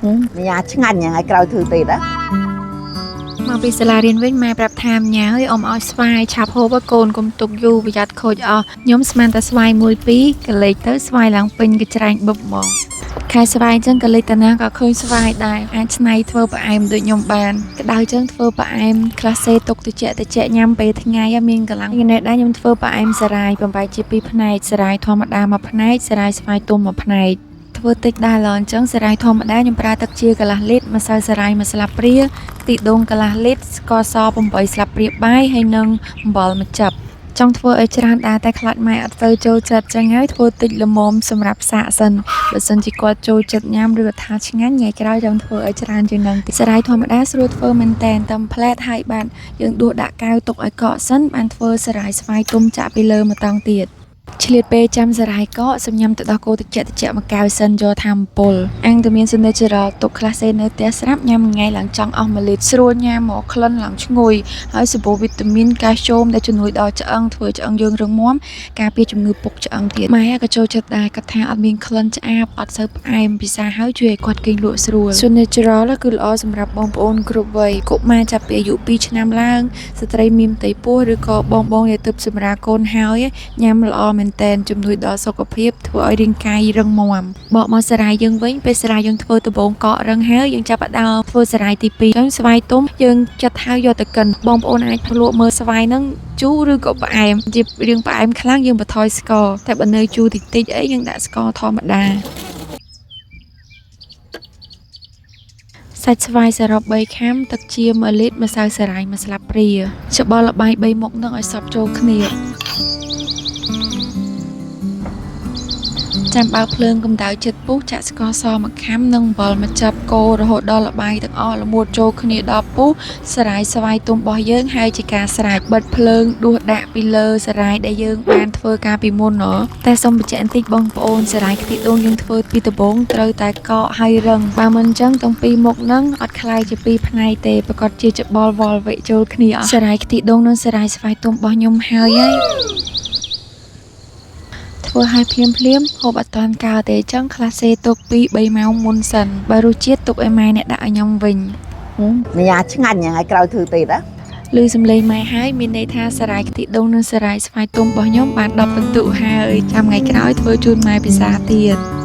Mình nhà chứ ngành nhà ngày cầu thử tịt đó មកពីសាលារៀនវិញម៉ែប្រាប់ថាញ៉ាហើយអ៊ំឲ្យស្វាយឆាប់ហូបកូនកុំទុកយូរប្រយ័ត្នខូចអស់ខ្ញុំស្មានតែស្វាយ1 2កលេចទៅស្វាយឡើងពេញកច្រែងបឹបមកខែស្វាយចឹងកលេចតាណាក៏ឃើញស្វាយដែរអាចឆ្នៃធ្វើផ្អែមដូចខ្ញុំបានក្តៅចឹងធ្វើផ្អែមខ្លះសេទុកតិចញ៉ាំពេលថ្ងៃមានកម្លាំងនេះដែរខ្ញុំធ្វើផ្អែមសារាយបំបែកជា2ផ្នែកសារាយធម្មតាមួយផ្នែកសារាយស្វាយទុំមួយផ្នែកធ្វើតិចដែរឡអញ្ចឹងសារាយធម្មតាខ្ញុំប្រើទឹកជាកន្លះលីត្រម្សៅសារាយ1ស្លាបព្រាខ្ទិះដូងកន្លះលីត្រស្ករស8ស្លាបព្រាបាយហើយនិងអំបិលម្ជិបចង់ធ្វើឲ្យច្រើនដែរតែខ្លាចម៉ែអត់ទៅចូលចិត្តចឹងហើយធ្វើតិចល្មមសម្រាប់សាកសិនបើសិនជាគាត់ចូលចិត្តញ៉ាំឬថាឆ្ងាញ់ថ្ងៃក្រោយចង់ធ្វើឲ្យច្រើនជាងនឹងសារាយធម្មតាស្រួលធ្វើមែនតែនតែផ្លែតហើយបាទយើងដួសដាក់កែវទុកឲ្យកកសិនបានធ្វើសារាយស្វាយទុំចាក់ពីលើម្តងទៀតឆ្លៀតពេលចាំសារាយកកសម្ញ៉ាំទឹកដោះគោតិចមួយកែវសិនយកថាមពលអាំងតែមាន Natural ទុកខ្លះសេនៅផ្ទះស្រាប់ញ៉ាំមួយថ្ងៃឡើងចង់អស់1លីត្រស្រួលញ៉ាំមកក្លិនឡើងឈ្ងុយហើយសម្បូរវីតាមីនកាល់ស្យូមដែលជំនួយដល់ឆ្អឹងធ្វើឆ្អឹងយើងរឹងមាំការពារជំងឺពុកឆ្អឹងទៀតម៉ែក៏ចូលចិត្តដែរគាត់ថាអត់មានក្លិនឆ្អាបអត់សូវផ្អែមពិសាហើយជួយឲ្យគាត់គេងលក់ស្រួល Natural គឺល្អសម្រាប់បងប្អូនគ្រប់វ័យកុមារចាប់ពីអាយុ2ឆ្នាំឡើងស្ត្រីមានផ្ទៃពោះឬក៏បងដែលទើបសម្រាលកូនហើយញ៉ាំល្អមែនតែនជំនួយដល់សុខភាពធ្វើឲ្យរាងកាយរឹងមាំបកមកសារាយយើងវិញពេលសារាយយើងធ្វើដំបូងកករឹងហើយយើងចាប់ផ្ដើមធ្វើសារាយទី2ចឹងស្វាយទុំយើងចាត់ហើយយកទៅកិនបងប្អូនអាចភ្លក់មើលស្វាយហ្នឹងជូរឬក៏ផ្អែមជារាងផ្អែមខ្លាំងយើងបន្ថយស្ករតែបើនៅជូរតិចអីយើងដាក់ស្ករធម្មតាសាច់ស្វាយសរុប3ខាំទឹកជា1លីត្រម្សៅសារាយ1ស្លាបព្រាច្បល់ល្បាយ3មុខនឹងឲ្យសព្វចូលគ្នាចាំបើកភ្លើងកម្ដៅជិតពុះចាក់ស្ករស1ខាំនិងអំបិលមកចាប់កូររហូតដល់ល្បាយទាំងអស់ល្មួតចូលគ្នាដល់ពុះសារាយស្វាយទុំរបស់យើងហើយជាការស្រេចបិទភ្លើងដួសដាក់ពីលើសារាយដែលយើងបានធ្វើការពីមុនតែសូមបញ្ជាក់បន្តិចបងប្អូនសារាយខ្ទិះដូងយើងធ្វើពីដំបូងត្រូវតែកកហើយរឹងបើមិនអញ្ចឹងទាំងពីរមុខហ្នឹងអត់คล้ายជាពីរផ្នែកទេប្រកាសជាច្បល់វល់វែកចូលគ្នាអស់សារាយខ្ទិះដូងនិងសារាយស្វាយទុំរបស់ខ្ញុំហើយធ្វើឲ្យភ្លាមហូបអត់តាន់កើទេចឹងខ្លះសេទុក2 3ម៉ោងមុនសិនបើរសជាតិទុកឲ្យម៉ែអ្នកដាក់ឲ្យខ្ញុំវិញ Mình nhà chứ ngành nhà ngày cầu thử tịt đó ឮសំឡេងម៉ែហើយមានន័យថាសារាយខ្ទិះដូងនិងសារាយស្វាយទុំរបស់ខ្ញុំបាន10ពិន្ទុហើយចាំថ្ងៃក្រោយធ្វើជូនម៉ែពិសាទៀត